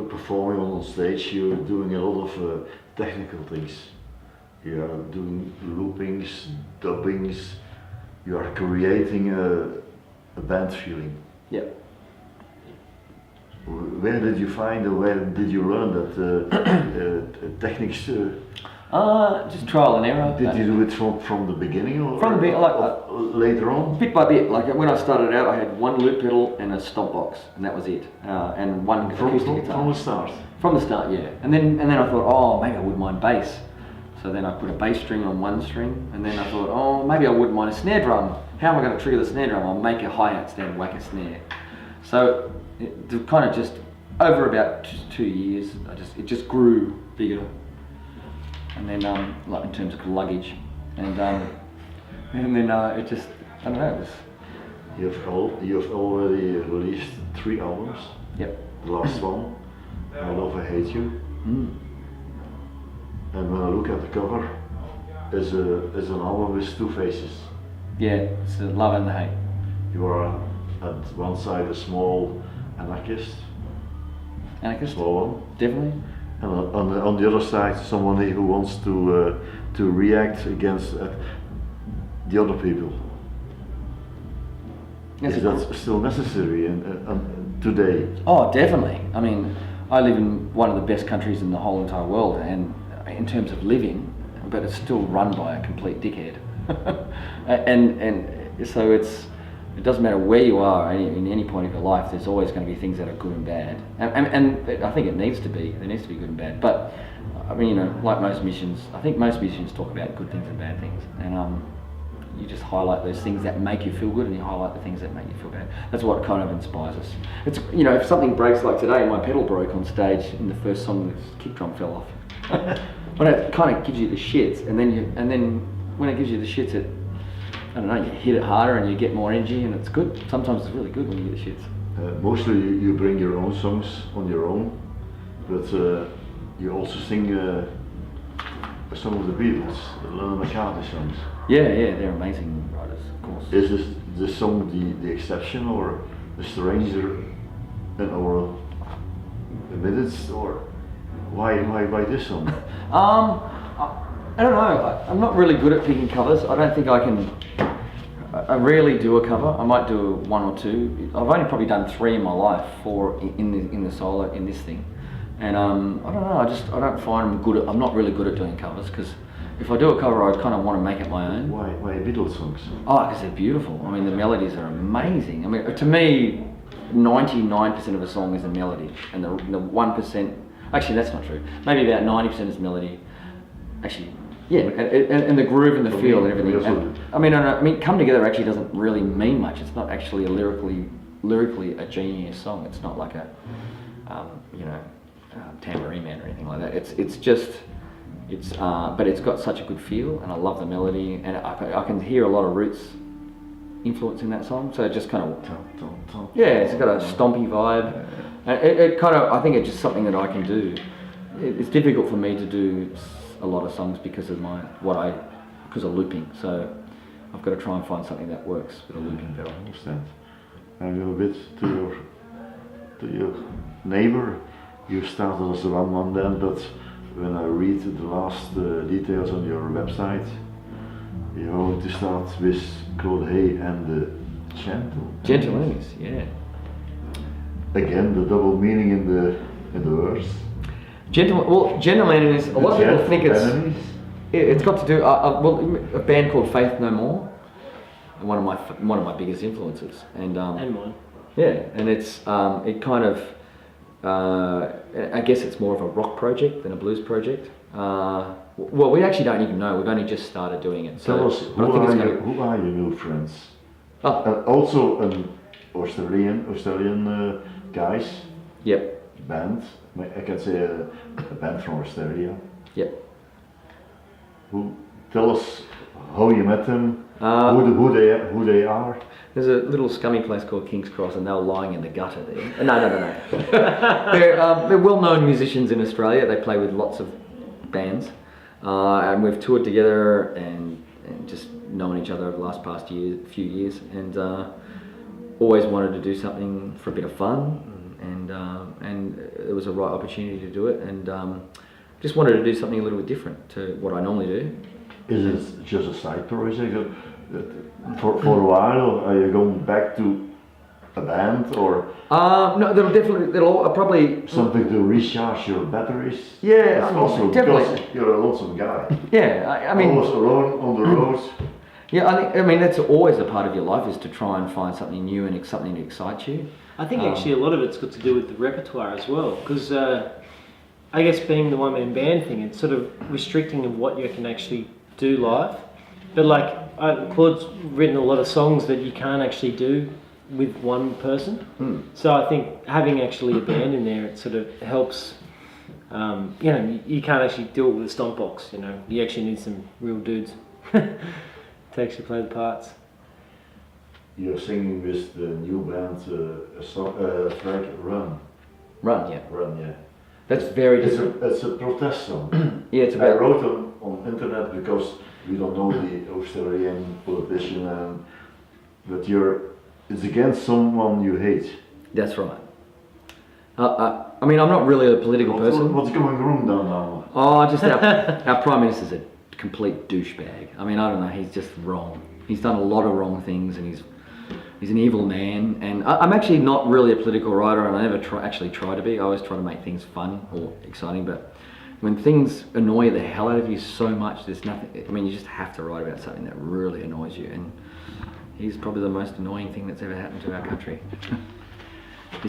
performing on stage, you're doing a lot of technical things. You are doing loopings, dubbings, you are creating a band feeling. Yeah. Where did you find, or where did you learn that techniques? Just trial and error. Did you do it from the beginning, or From the beginning, later on? Bit by bit. Like when I started out, I had one loop pedal and a stomp box, and that was it. And one acoustic guitar. From the start. From the start, yeah. And then I thought, oh, maybe I wouldn't mind bass. So then I put a bass string on one string, and then I thought, oh, maybe I wouldn't mind a snare drum. How am I going to trigger the snare drum? I'll make a hi-hat stand, whack a snare. So it kind of just over about 2 years, it just grew bigger. And then like in terms of luggage, and then it just, I don't know, it was. You've already released 3 albums. Yep. The last one, I Love I Hate You. And when I look at the cover, is an album with 2 faces. Yeah, it's the love and the hate. You are at one side a small anarchist. Small one. Definitely. And on the other side, someone who wants to react against the other people. Is that still necessary today? Oh, definitely. I mean, I live in one of the best countries in the whole entire world, and in terms of living, but it's still run by a complete dickhead. and so it doesn't matter where you are in any point of your life. There's always going to be things that are good and bad, and I think it needs to be. There needs to be good and bad. But I mean, like most musicians, I think most musicians talk about good things and bad things, and you just highlight those things that make you feel good, and you highlight the things that make you feel bad. That's what kind of inspires us. It's if something breaks, like today, my pedal broke on stage in the first song. The kick drum fell off. But it kind of gives you the shits, and then when it gives you the shits, I don't know, you hit it harder and you get more energy, and it's good. Sometimes it's really good when you get the shits. Mostly you bring your own songs on your own, but you also sing some of the Beatles, the Lennon McCartney songs. Yeah, they're amazing writers, of course. Is this song the exception, or the stranger in our minutes, or why this song? I don't know. I'm not really good at picking covers. I don't think I can. I rarely do a cover. I might do 1 or 2. I've only probably done 3 in my life, 4 in the solo in this thing. And I don't know. I don't find I'm not really good at doing covers, because if I do a cover, I kind of want to make it my own. Why Beatles songs? Oh, because they're beautiful. I mean, the melodies are amazing. I mean, to me, 99% of a song is a melody, and the 1%. Actually, that's not true. Maybe about 90% is melody. Actually. Yeah, and the groove and the feel and everything. And, I mean, Come Together actually doesn't really mean much. It's not actually a lyrically a genius song. It's not like a, Tambourine Man or anything like that. But it's got such a good feel, and I love the melody, and I can hear a lot of Roots influence in that song. So it just kind of, it's got a stompy vibe, and it kind of, I think it's just something that I can do. It's difficult for me to do a lot of songs because of because of looping. So I've got to try and find something that works with a looping pedal. I understand. And a bit to your neighbor. You started as a one-man band, but when I read the last details on your website, you're going to start with Claude and the Gentle Enemies, yeah. Again, the double meaning in the words. Gentle Enemies, a lot of people think it's got to do, a band called Faith No More, one of my biggest influences, and mine. Yeah, and it's it kind of, I guess it's more of a rock project than a blues project. Well, we actually don't even know. We've only just started doing it. So tell us, who are your new friends? Also an Australian guys. Yep. Band. I can say a band from Australia. Yep. Who? Tell us how you met them. Who they are. There's a little scummy place called King's Cross, and they were lying in the gutter there. No. They're well-known musicians in Australia. They play with lots of bands, and we've toured together and just known each other over the few years, and always wanted to do something for a bit of fun and it was a right opportunity to do it, and just wanted to do something a little bit different to what I normally do. Is it just a side project? For a while, are you going back to a band or No, there'll probably something to recharge your batteries? Yeah, It's also definitely. because you're a lonesome guy. Yeah, I mean, Almost alone on the road. yeah, I mean that's always a part of your life, is to try and find something new and something that excites you. I think actually a lot of it's got to do with the repertoire as well, because I guess being the one-man band thing, it's sort of restricting of what you can actually do live. But like Claude's written a lot of songs that you can't actually do with one person. So I think having actually a band in there, it sort of helps. You know, you can't actually do it with a stomp box. You know, you actually need some real dudes to actually play the parts. You're singing with the new band track Run. Run, yeah. Run, yeah. That's very It's different. it's a protest song. Yeah, it's I about. wrote on internet because we don't know the Australian politician, but it's against someone you hate. That's right. I mean, I'm not really a political person. What's going wrong down now? Oh, just our Prime Minister's a complete douchebag. I mean, I don't know, he's just wrong. He's done a lot of wrong things, and he's an evil man. And I'm actually not really a political writer, and I never actually try to be. I always try to make things fun or exciting, but when things annoy the hell out of you so much, there's nothing, I mean, you just have to write about something that really annoys you, and he's probably the most annoying thing that's ever happened to our country.